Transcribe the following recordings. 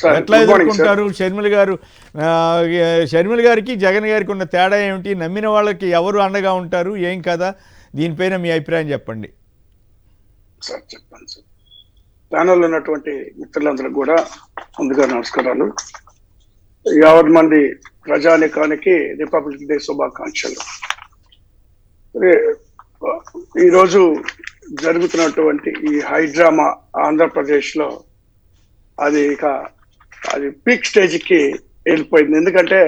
Sir ఎట్లా good morning sir. ఎదుర్కొంటారు షర్మిల గారు? ఆ, షర్మిల గారికి జగన్ గారికి ఉన్న తేడా ఏమిటి? నమ్మిన వాళ్ళకి ఎవరు అండగా ఉంటారు, ఏం కదా? దీనిపైన మీ అభిప్రాయం చెప్పండి. సార్ చెప్పండి సార్. ప్యానెల్లో ఉన్నటువంటి మిత్రులందరూ కూడా ముందుగా నమస్కారాలు. 50 మంది ప్రజానికానికి రిపబ్లిక్ డే శుభాకాంక్షలు. ఈరోజు జరుగుతున్నటువంటి ఈ హైడ్రామా ఆంధ్రప్రదేశ్ లో అది పీక్ స్టేజ్కి వెళ్ళిపోయింది. ఎందుకంటే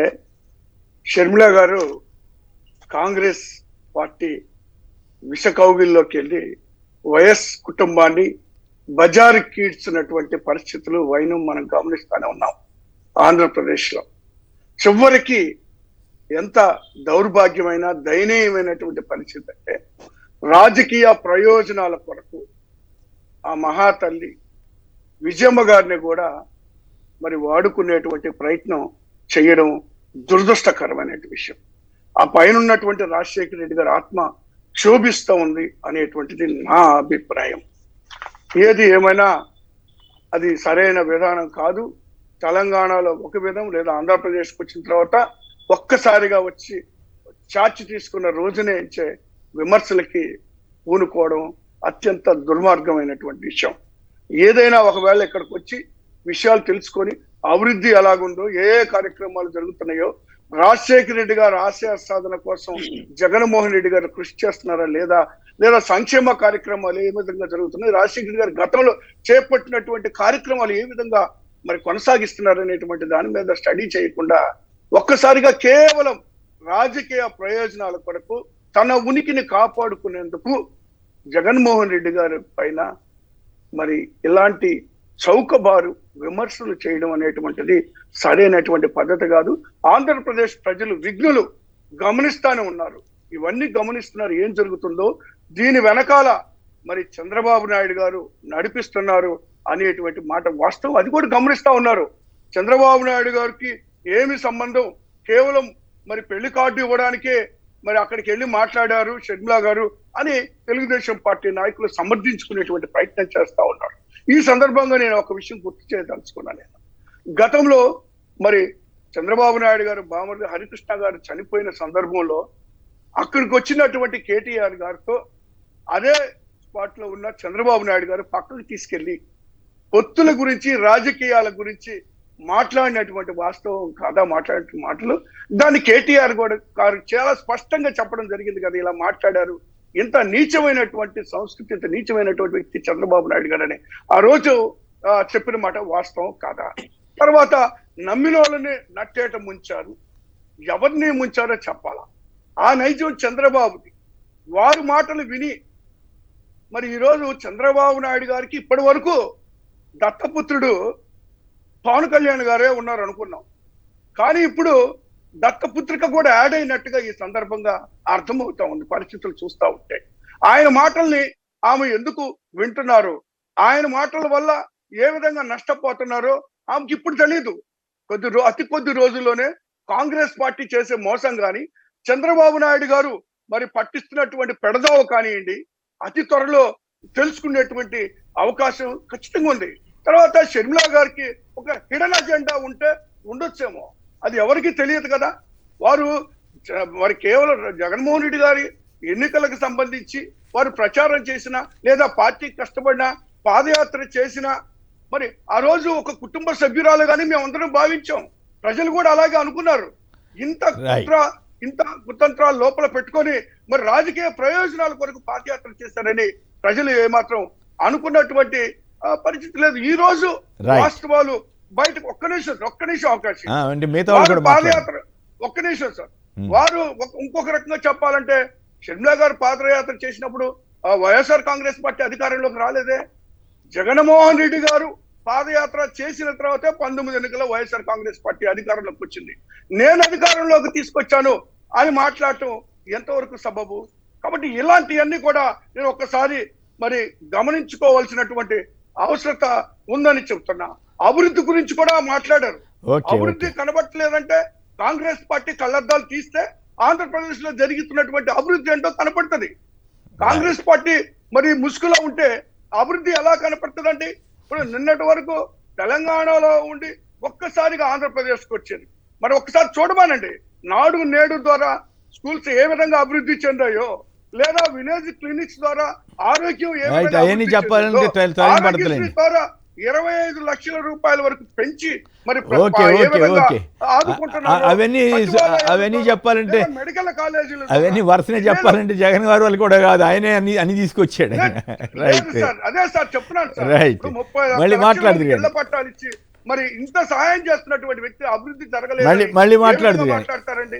షర్మిల గారు కాంగ్రెస్ పార్టీ విషకౌగిల్లోకి వెళ్ళి వైఎస్ కుటుంబాన్ని బజారు కీడ్చినటువంటి పరిస్థితులు వైనం మనం గమనిస్తూనే ఉన్నాం ఆంధ్రప్రదేశ్ లో. చివరికి ఎంత దౌర్భాగ్యమైన దయనీయమైనటువంటి పరిస్థితి అంటే రాజకీయ ప్రయోజనాల కొరకు ఆ మహాతల్లి విజయమ్మ గారిని కూడా మరి వాడుకునేటువంటి ప్రయత్నం చేయడం దురదృష్టకరమైన విషయం. ఆ పైన ఉన్నటువంటి రాజశేఖర రెడ్డి గారి ఆత్మ క్షోభిస్తూ ఉంది అనేటువంటిది నా అభిప్రాయం. ఏది ఏమైనా అది సరైన విధానం కాదు. తెలంగాణలో ఒక విధం, లేదా ఆంధ్రప్రదేశ్కి వచ్చిన తర్వాత ఒక్కసారిగా వచ్చి చార్జ్ తీసుకున్న రోజునే ఇచ్చే విమర్శలకి పూనుకోవడం అత్యంత దుర్మార్గమైనటువంటి విషయం. ఏదైనా ఒకవేళ ఇక్కడికి వచ్చి విషయాలు తెలుసుకొని అభివృద్ధి ఎలాగుందో, ఏ కార్యక్రమాలు జరుగుతున్నాయో, రాజశేఖర రెడ్డి గారు ఆశయ సాధన కోసం జగన్మోహన్ రెడ్డి గారు కృషి చేస్తున్నారా లేదా సంక్షేమ కార్యక్రమాలు ఏ విధంగా జరుగుతున్నాయి, రాజశేఖర రెడ్డి గారు గతంలో చేపట్టినటువంటి కార్యక్రమాలు ఏ విధంగా మరి కొనసాగిస్తున్నారు అనేటువంటి దాని మీద స్టడీ చేయకుండా ఒక్కసారిగా కేవలం రాజకీయ ప్రయోజనాల కొరకు తన ఉనికిని కాపాడుకునేందుకు జగన్మోహన్ రెడ్డి గారి పైన మరి ఇలాంటి చౌకబారు విమర్శలు చేయడం అనేటువంటిది సరైనటువంటి పద్ధతి కాదు. ఆంధ్రప్రదేశ్ ప్రజలు విఘ్నులు గమనిస్తానే ఉన్నారు, ఇవన్నీ గమనిస్తున్నారు ఏం జరుగుతుందో. దీని వెనకాల మరి చంద్రబాబు నాయుడు గారు నడిపిస్తున్నారు అనేటువంటి మాట వాస్తవం, అది కూడా గమనిస్తా ఉన్నారు. చంద్రబాబు నాయుడు గారికి ఏమి సంబంధం, కేవలం మరి పెళ్లి కార్డు ఇవ్వడానికే మరి అక్కడికి వెళ్ళి మాట్లాడారు షర్మిల గారు అని తెలుగుదేశం పార్టీ నాయకులు సమర్థించుకునేటువంటి ప్రయత్నం చేస్తా ఉన్నారు. ఈ సందర్భంగా నేను ఒక విషయం గుర్తు చేయదలుచుకున్నాను. గతంలో మరి చంద్రబాబు నాయుడు గారు బామర్ది హరికృష్ణ గారు చనిపోయిన సందర్భంలో అక్కడికి వచ్చినటువంటి కేటీఆర్ గారితో అదే స్పాట్ లో ఉన్న చంద్రబాబు నాయుడు గారు పక్కకు తీసుకెళ్లి పొత్తుల గురించి, రాజకీయాల గురించి మాట్లాడినటువంటి వాస్తవం కాదా మాట్లాడిన మాటలు. దాన్ని కేటీఆర్ గారు చాలా స్పష్టంగా చెప్పడం జరిగింది కదా, ఇలా మాట్లాడారు. ఇంత నీచమైనటువంటి సంస్కృతి, ఇంత నీచమైనటువంటి వ్యక్తి చంద్రబాబు నాయుడు గారు అని ఆ రోజు చెప్పిన మాట వాస్తవం కాదా? తర్వాత నమ్మిన వాళ్ళని నట్టేట ముంచారు, ఎవరిని ముంచారో చెప్పాలా. ఆ నైజం చంద్రబాబుది. వారి మాటలు విని మరి ఈరోజు చంద్రబాబు నాయుడు గారికి ఇప్పటి వరకు దత్తపుత్రుడు పవన్ కళ్యాణ్ గారే ఉన్నారు అనుకున్నాం, కానీ ఇప్పుడు దత్తపుత్రిక కూడా యాడ్ అయినట్టుగా ఈ సందర్భంగా అర్థమవుతా ఉంది పరిస్థితులు చూస్తూ ఉంటే. ఆయన మాటల్ని ఆమె ఎందుకు వింటున్నారు, ఆయన మాటల వల్ల ఏ విధంగా నష్టపోతున్నారో ఆమెకి ఇప్పుడు తెలియదు. అతి కొద్ది రోజుల్లోనే కాంగ్రెస్ పార్టీ చేసే మోసం కానీ, చంద్రబాబు నాయుడు గారు మరి పట్టిస్తున్నటువంటి పెడదావ కానివ్వండి, అతి త్వరలో తెలుసుకునేటువంటి అవకాశం ఖచ్చితంగా ఉంది. తర్వాత షర్మిల గారికి ఒక హిడెన్ అజెండా ఉంటే ఉండొచ్చేమో, అది ఎవరికి తెలియదు కదా. వారు కేవలం జగన్మోహన్ రెడ్డి గారి ఎన్నికలకు సంబంధించి వారు ప్రచారం చేసినా, లేదా పార్టీకి కష్టపడినా, పాదయాత్ర చేసినా మరి ఆ రోజు ఒక కుటుంబ సభ్యురాలుగానే మేమందరం భావించాం. ప్రజలు కూడా అలాగే అనుకున్నారు. ఇంత కుతంత్రాలు లోపల పెట్టుకొని మరి రాజకీయ ప్రయోజనాల కొరకు పాదయాత్ర చేశారని ప్రజలు ఏమాత్రం అనుకున్నటువంటి పరిస్థితి లేదు. ఈ రోజు వాస్తవాలు బయటకు ఒక్క నిమిషం అవకాశం. పాదయాత్ర ఒక్క నిమిషం సార్. వారు ఇంకొక రకంగా చెప్పాలంటే షర్మిల గారు పాదయాత్ర చేసినప్పుడు వైఎస్ఆర్ కాంగ్రెస్ పార్టీ అధికారంలోకి రాలేదే. జగన్మోహన్ రెడ్డి గారు పాదయాత్ర చేసిన తర్వాతే 19 ఎన్నికల్లో వైఎస్ఆర్ కాంగ్రెస్ పార్టీ అధికారంలోకి వచ్చింది. నేను అధికారంలోకి తీసుకొచ్చాను అని మాట్లాడటం ఎంతవరకు సబబు? కాబట్టి ఇలాంటివన్నీ కూడా నేను ఒక్కసారి మరి గమనించుకోవాల్సినటువంటి అవసరత ఉందని చెప్తున్నా. అభివృద్ధి గురించి కూడా మాట్లాడారు. అభివృద్ధి కనబడలేదంటే కాంగ్రెస్ పార్టీ కళ్ళద్దాలు తీస్తే ఆంధ్రప్రదేశ్ లో జరుగుతున్నటువంటి అభివృద్ధి ఏంటో కనపడుతుంది. కాంగ్రెస్ పార్టీ మరి ముసుగులో ఉంటే అభివృద్ధి ఎలా కనపడుతుందండి? ఇప్పుడు నిన్నటి వరకు తెలంగాణలో ఉండి ఒక్కసారిగా ఆంధ్రప్రదేశ్కి వచ్చింది. మరి ఒక్కసారి చూడమానండి, నాడు నేడు ద్వారా స్కూల్స్ ఏ విధంగా అభివృద్ధి చెందాయో, లేదా విలేజ్ క్లినిక్స్ ద్వారా ఆరోగ్యం ఏ విధంగా అవన్నీ అభివృద్ధి చెప్పాలంటే చెందిందో, టైం ఆరోగ్యశ్రీ పడుతుందండి. ద్వారా 25 లక్షల రూపాయల వరకు పెంచి మరి ఓకే ఏ ఓకే విధంగా ఓకే ఆదుకుంటున్నారో, అవన్నీ సచివాలయాలు చెప్పాలంటే లేదా మెడికల్ కాలేజీలు అవన్నీ వరుసనే చెప్పాలంటే జగన్ గారు వాళ్ళు కూడా కాదు, ఆయనే అన్ని తీసుకొచ్చాడు. రైట్ అదే సార్ చెప్తున్నాను సార్. రైట్. ఇప్పుడు 30 మళ్ళీ లక్షల మాట్లాడదు మందికి కానీ. ఇళ్ల పట్టాలు ఇచ్చి మరి ఇంత సహాయం చేస్తున్నటువంటి వ్యక్తి అభివృద్ధి జరగలేదు మళ్ళీ అని ఏ విధంగా మాట్లాడదు కానీ. మాట్లాడతారండి?